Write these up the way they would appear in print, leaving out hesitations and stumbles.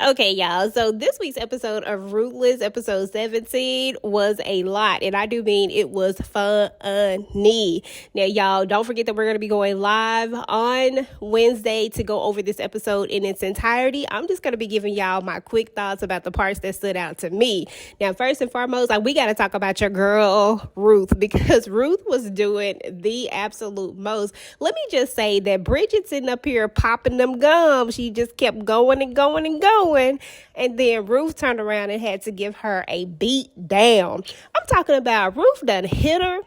Okay, y'all. So this week's episode of Ruthless, episode 17, was a lot. And I do mean it was funny. Now, y'all, don't forget that we're going to be going live on Wednesday to go over this episode in its entirety. I'm just going to be giving y'all my quick thoughts about the parts that stood out to me. Now, first and foremost, we got to talk about your girl, Ruth, because Ruth was doing the absolute most. Let me just say that Bridget's sitting up here popping them gums. She just kept going and going and going. And then Ruth turned around and had to give her a beat down. I'm talking about Ruth done hit her.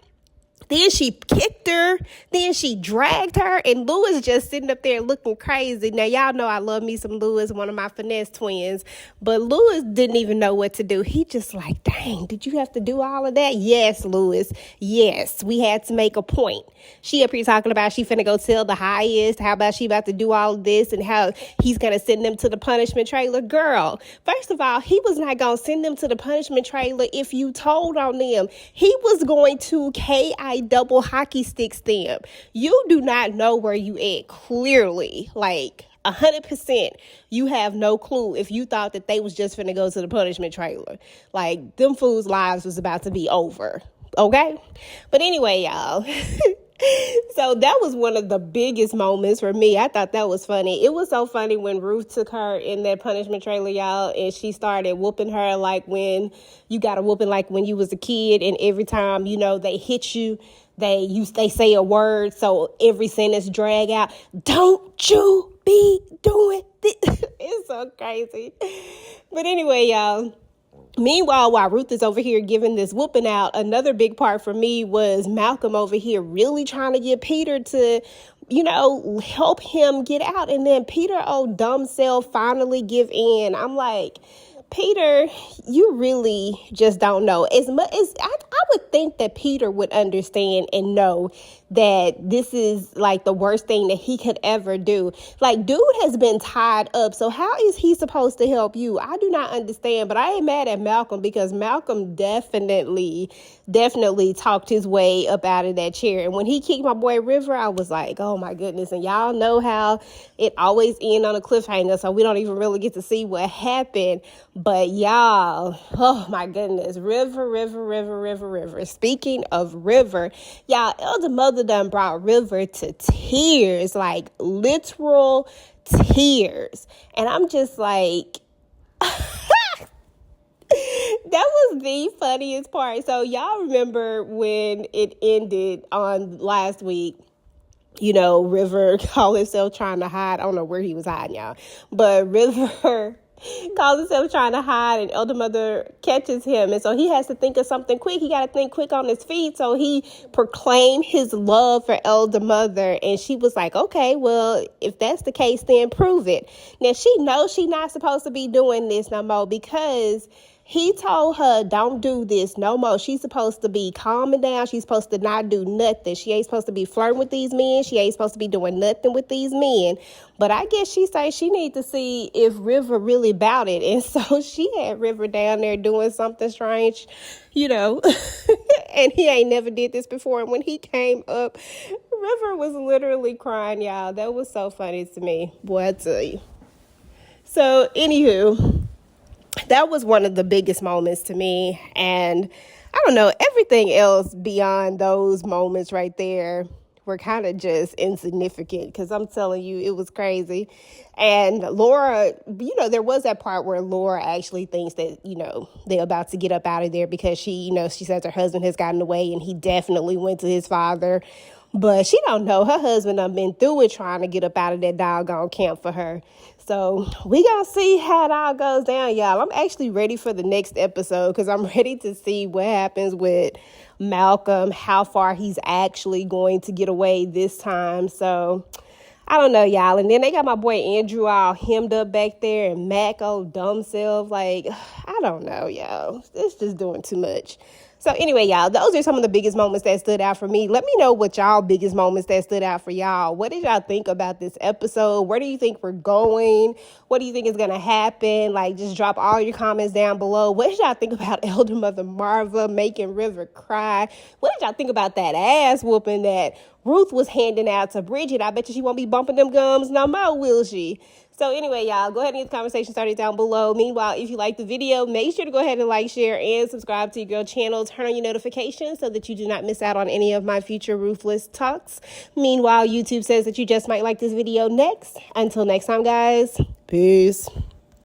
Then she kicked her. Then she dragged her. And Louis just sitting up there looking crazy. Now, y'all know I love me some Louis, one of my finesse twins. But Louis didn't even know what to do. He just like, dang, did you have to do all of that? Yes, Louis. Yes, we had to make a point. She up here talking about she finna go tell the highest. How about she about to do all of this and how he's going to send them to the punishment trailer? Girl, first of all, he was not going to send them to the punishment trailer if you told on them. He was going to KI double hockey sticks them. You do not know where you at, clearly. Like 100%, you have no clue if you thought that they was just finna go to the punishment trailer. Like, them fools' lives was about to be over. Okay? But anyway, y'all. So that was one of the biggest moments for me. I thought that was funny. It was so funny when Ruth took her in that punishment trailer, y'all, and she started whooping her like when you got a whooping like when you was a kid, and every time, you know, they hit you, they say a word, so every sentence drag out, don't you be doing this. It's so crazy. But anyway, y'all. Meanwhile, while Ruth is over here giving this whooping out, another big part for me was Malcolm over here really trying to get Peter to, you know, help him get out. And then Peter, dumb self, finally give in. I'm like, Peter, you really just don't know. As much as I would think that Peter would understand and know that this is like the worst thing that he could ever do. Like, dude has been tied up. So how is he supposed to help you? I do not understand. But I ain't mad at Malcolm because Malcolm definitely talked his way up out of that chair. And when he kicked my boy River, I was like, oh my goodness. And y'all know how it always ends on a cliffhanger. So we don't even really get to see what happened. But y'all, oh my goodness, River. Speaking of River, y'all, Elder Mother done brought River to tears, like literal tears. And I'm just like, that was the funniest part. So y'all remember when it ended on last week, you know, River called himself trying to hide. I don't know where he was hiding, y'all. But River calls himself trying to hide, and Elder Mother catches him. And so he has to think of something quick. He got to think quick on his feet. So he proclaimed his love for Elder Mother. And she was like, okay, well, if that's the case, then prove it. Now, she knows she's not supposed to be doing this no more because he told her, don't do this no more. She's supposed to be calming down. She's supposed to not do nothing. She ain't supposed to be flirting with these men. She ain't supposed to be doing nothing with these men. But I guess she say she need to see if River really about it. And so she had River down there doing something strange, you know, and he ain't never did this before. And when he came up, River was literally crying, y'all. That was so funny to me. Boy, I tell you. So, anywho, that was one of the biggest moments to me. And I don't know, everything else beyond those moments right there were kind of just insignificant because I'm telling you, it was crazy. And Laura, you know, there was that part where Laura actually thinks that, you know, they're about to get up out of there because she, you know, she says her husband has gotten away and he definitely went to his father. But she don't know. Her husband done been through it trying to get up out of that doggone camp for her. So we gonna see how it all goes down, y'all. I'm actually ready for the next episode because I'm ready to see what happens with Malcolm, how far he's actually going to get away this time. So I don't know, y'all. And then they got my boy Andrew all hemmed up back there and Mac, dumb self. Like, I don't know, y'all. It's just doing too much. So anyway, y'all, those are some of the biggest moments that stood out for me. Let me know what y'all biggest moments that stood out for y'all. What did y'all think about this episode? Where do you think we're going? What do you think is going to happen? Like, just drop all your comments down below. What did y'all think about Elder Mother Marva making River cry? What did y'all think about that ass whooping that Ruth was handing out to Bridget. I bet you she won't be bumping them gums no more, will she? So anyway, y'all, go ahead and get the conversation started down below. Meanwhile, if you like the video, make sure to go ahead and like, share, and subscribe to your girl channel. Turn on your notifications so that you do not miss out on any of my future Ruthless talks. Meanwhile, YouTube says that you just might like this video next. Until next time, guys, peace.